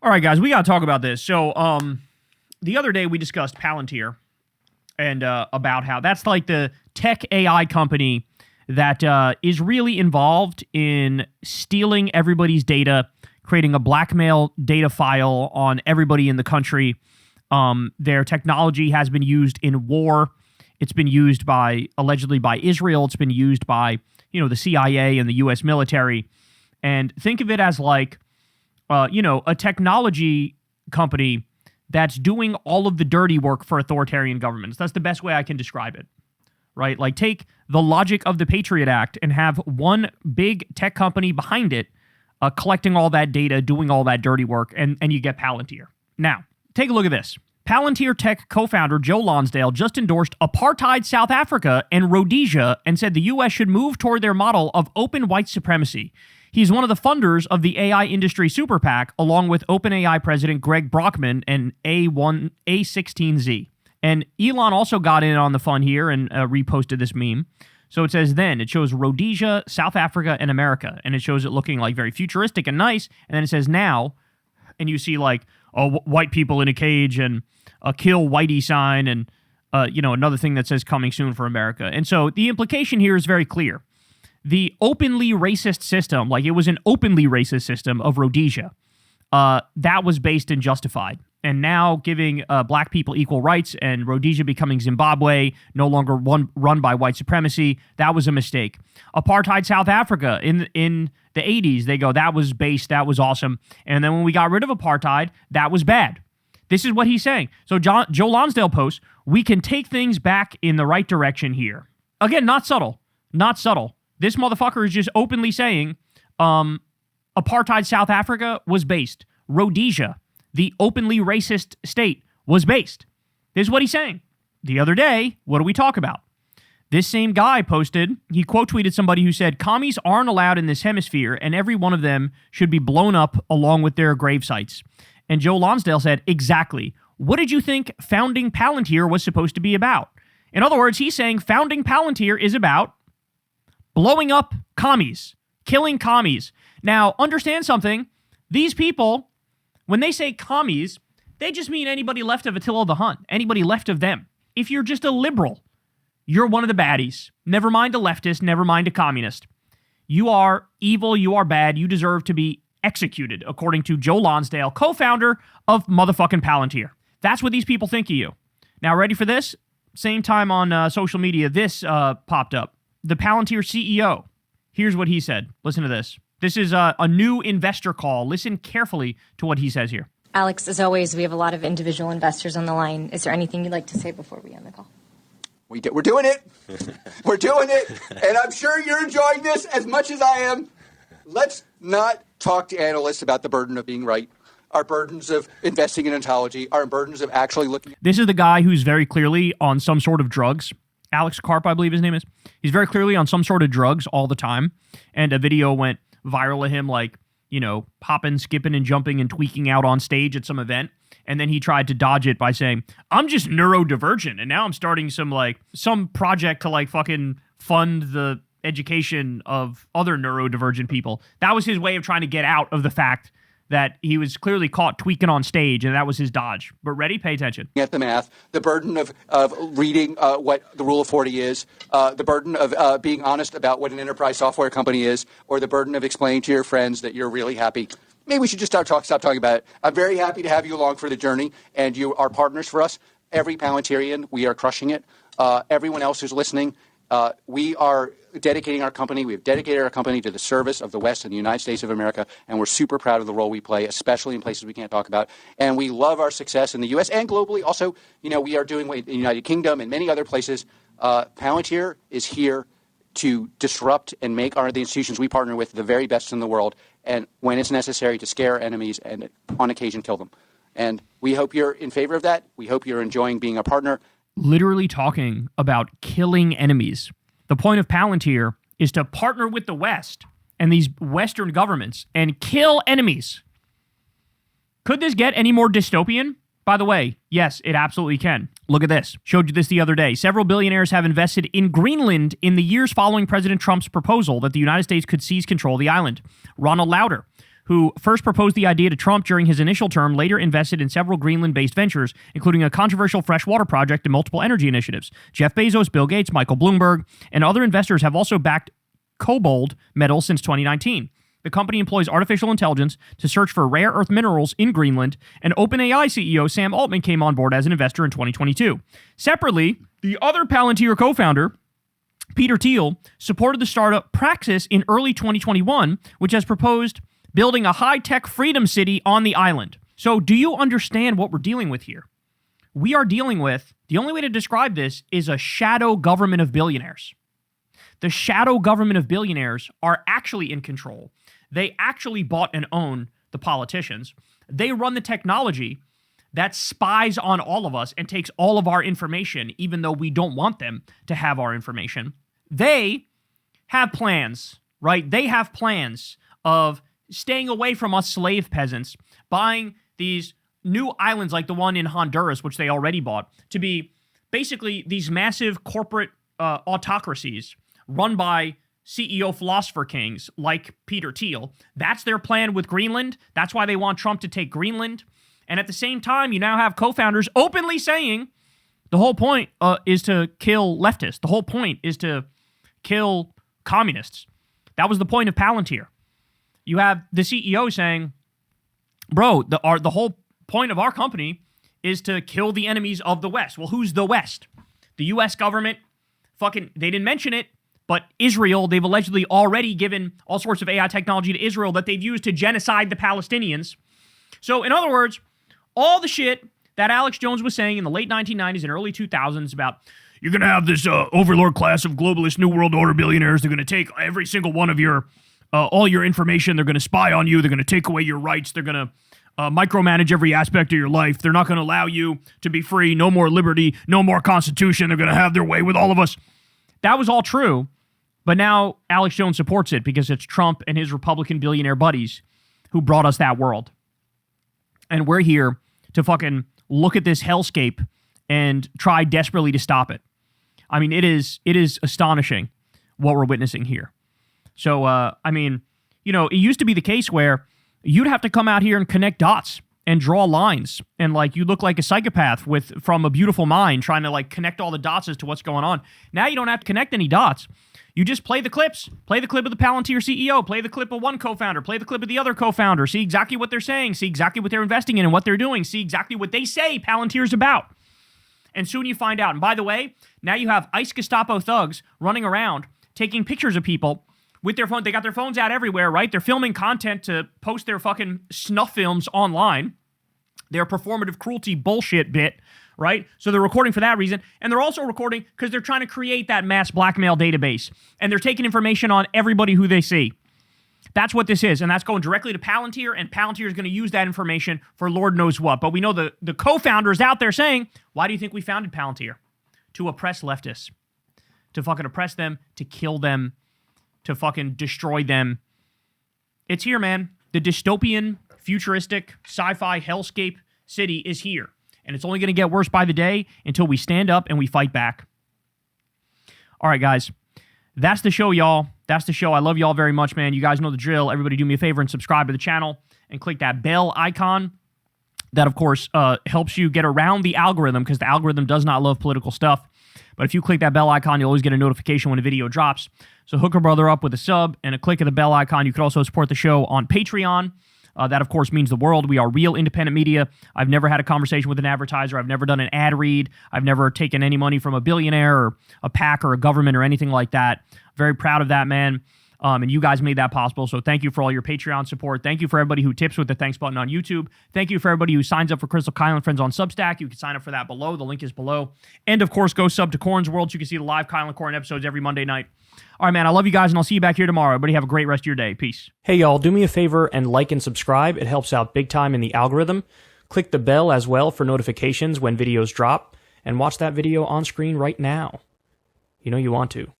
All right, guys, we got to talk about this. So, the other day we discussed Palantir and about how that's like the tech AI company that is really involved in stealing everybody's data, creating a blackmail data file on everybody in the country. Their technology has been used in war. It's been used allegedly by Israel. It's been used by, the CIA and the U.S. military. And think of it as like, a technology company that's doing all of the dirty work for authoritarian governments. That's the best way I can describe it, right? Like take the logic of the Patriot Act and have one big tech company behind it collecting all that data, doing all that dirty work, and you get Palantir. Now, take a look at this. Palantir Tech co-founder Joe Lonsdale just endorsed apartheid South Africa and Rhodesia and said the U.S. should move toward their model of open white supremacy. He's one of the funders of the AI industry super PAC, along with OpenAI president Greg Brockman and A16Z. And Elon also got in on the fun here and reposted this meme. So it says then, it shows Rhodesia, South Africa, and America. And it shows it looking like very futuristic and nice. And then it says now, and you see like, white people in a cage and a kill whitey sign and, another thing that says coming soon for America. And so the implication here is very clear. The openly racist system, like it was an openly racist system of Rhodesia, that was based and justified. And now giving black people equal rights and Rhodesia becoming Zimbabwe, no longer run by white supremacy, that was a mistake. Apartheid South Africa in the 80s, they go, that was based, that was awesome. And then when we got rid of apartheid, that was bad. This is what he's saying. So Joe Lonsdale posts, we can take things back in the right direction here. Again, not subtle. This motherfucker is just openly saying apartheid South Africa was based. Rhodesia, the openly racist state, was based. This is what he's saying. The other day, what do we talk about? This same guy posted, he quote tweeted somebody who said, commies aren't allowed in this hemisphere and every one of them should be blown up along with their grave sites. And Joe Lonsdale said, exactly. What did you think founding Palantir was supposed to be about? In other words, he's saying founding Palantir is about blowing up commies, killing commies. Now, understand something. These people, when they say commies, they just mean anybody left of Attila the Hun, anybody left of them. If you're just a liberal, you're one of the baddies. Never mind a leftist, never mind a communist. You are evil, you are bad, you deserve to be executed, according to Joe Lonsdale, co-founder of motherfucking Palantir. That's what these people think of you. Now, ready for this? Same time on social media, this popped up. The Palantir CEO, here's what he said. Listen to this. This is a new investor call. Listen carefully to what he says here. Alex, as always, we have a lot of individual investors on the line. Is there anything you'd like to say before we end the call? We're doing it. We're doing it. And I'm sure you're enjoying this as much as I am. Let's not talk to analysts about the burden of being right, our burdens of investing in ontology, our burdens of actually looking. This is the guy who's very clearly on some sort of drugs. Alex Karp, I believe his name is. He's very clearly on some sort of drugs all the time. And a video went viral of him, like, popping, skipping, and jumping and tweaking out on stage at some event. And then he tried to dodge it by saying, I'm just neurodivergent. And now I'm starting some project to fucking fund the education of other neurodivergent people. That was his way of trying to get out of the fact that he was clearly caught tweaking on stage, and that was his dodge. But ready? Pay attention. At the math, the burden of reading what the Rule of 40 is, the burden of being honest about what an enterprise software company is, or the burden of explaining to your friends that you're really happy. Maybe we should just stop talking about it. I'm very happy to have you along for the journey, and you are partners for us. Every Palantirian, we are crushing it. Everyone else who's listening, we are dedicating our company. We've dedicated our company to the service of the West and the United States of America, and we're super proud of the role we play, especially in places we can't talk about. And we love our success in the U.S. and globally. Also, we are doing in the United Kingdom and many other places. Palantir is here to disrupt and make the institutions we partner with the very best in the world, and when it's necessary, to scare enemies and on occasion kill them. And we hope you're in favor of that. We hope you're enjoying being a partner. Literally talking about killing enemies. The point of Palantir is to partner with the West and these Western governments and kill enemies. Could this get any more dystopian? By the way, yes, it absolutely can. Look at this. Showed you this the other day. Several billionaires have invested in Greenland in the years following President Trump's proposal that the United States could seize control of the island. Ronald Lauder, who first proposed the idea to Trump during his initial term, later invested in several Greenland-based ventures, including a controversial freshwater project and multiple energy initiatives. Jeff Bezos, Bill Gates, Michael Bloomberg, and other investors have also backed cobalt metals since 2019. The company employs artificial intelligence to search for rare earth minerals in Greenland, and OpenAI CEO Sam Altman came on board as an investor in 2022. Separately, the other Palantir co-founder, Peter Thiel, supported the startup Praxis in early 2021, which has proposed building a high-tech freedom city on the island. So do you understand what we're dealing with here? We are dealing with, the only way to describe this is a shadow government of billionaires. The shadow government of billionaires are actually in control. They actually bought and own the politicians. They run the technology that spies on all of us and takes all of our information, even though we don't want them to have our information. They have plans, right? They have plans of staying away from us slave peasants, buying these new islands like the one in Honduras, which they already bought, to be basically these massive corporate autocracies run by CEO philosopher kings like Peter Thiel. That's their plan with Greenland. That's why they want Trump to take Greenland. And at the same time, you now have co-founders openly saying the whole point is to kill leftists. The whole point is to kill communists. That was the point of Palantir. You have the CEO saying, bro, the whole point of our company is to kill the enemies of the West. Well, who's the West? The U.S. government, they didn't mention it, but Israel, they've allegedly already given all sorts of AI technology to Israel that they've used to genocide the Palestinians. So, in other words, all the shit that Alex Jones was saying in the late 1990s and early 2000s about you're going to have this overlord class of globalist New World Order billionaires. They're going to take every single one of your all your information. They're going to spy on you. They're going to take away your rights. They're going to micromanage every aspect of your life. They're not going to allow you to be free. No more liberty. No more constitution. They're going to have their way with all of us. That was all true. But now Alex Jones supports it because it's Trump and his Republican billionaire buddies who brought us that world. And we're here to fucking look at this hellscape and try desperately to stop it. I mean, it is astonishing what we're witnessing here. So, it used to be the case where you'd have to come out here and connect dots and draw lines. And, you look like a psychopath from a beautiful mind trying to, connect all the dots as to what's going on. Now you don't have to connect any dots. You just play the clips. Play the clip of the Palantir CEO. Play the clip of one co-founder. Play the clip of the other co-founder. See exactly what they're saying. See exactly what they're investing in and what they're doing. See exactly what they say Palantir's about. And soon you find out. And by the way, now you have ICE Gestapo thugs running around taking pictures of people with their phone. They got their phones out everywhere, right? They're filming content to post their fucking snuff films online. Their performative cruelty bullshit bit, right? So they're recording for that reason. And they're also recording because they're trying to create that mass blackmail database. And they're taking information on everybody who they see. That's what this is. And that's going directly to Palantir. And Palantir is going to use that information for Lord knows what. But we know the co-founders out there saying, why do you think we founded Palantir? To oppress leftists. To fucking oppress them. To kill them. To fucking destroy them. It's here, man. The dystopian, futuristic, sci-fi hellscape city is here. And it's only going to get worse by the day until we stand up and we fight back. All right, guys. That's the show, y'all. That's the show. I love y'all very much, man. You guys know the drill. Everybody do me a favor and subscribe to the channel and click that bell icon. That, of course, helps you get around the algorithm because the algorithm does not love political stuff. But if you click that bell icon, you'll always get a notification when a video drops. So hook a brother up with a sub and a click of the bell icon. You can also support the show on Patreon. That, of course, means the world. We are real independent media. I've never had a conversation with an advertiser. I've never done an ad read. I've never taken any money from a billionaire or a PAC or a government or anything like that. Very proud of that, man. And you guys made that possible. So thank you for all your Patreon support. Thank you for everybody who tips with the thanks button on YouTube. Thank you for everybody who signs up for Crystal Kyle and Friends on Substack. You can sign up for that below. The link is below. And, of course, go sub to Corn's World so you can see the live Kyle and Corn episodes every Monday night. All right, man, I love you guys, and I'll see you back here tomorrow. Everybody have a great rest of your day. Peace. Hey, y'all, do me a favor and like and subscribe. It helps out big time in the algorithm. Click the bell as well for notifications when videos drop, and watch that video on screen right now. You know you want to.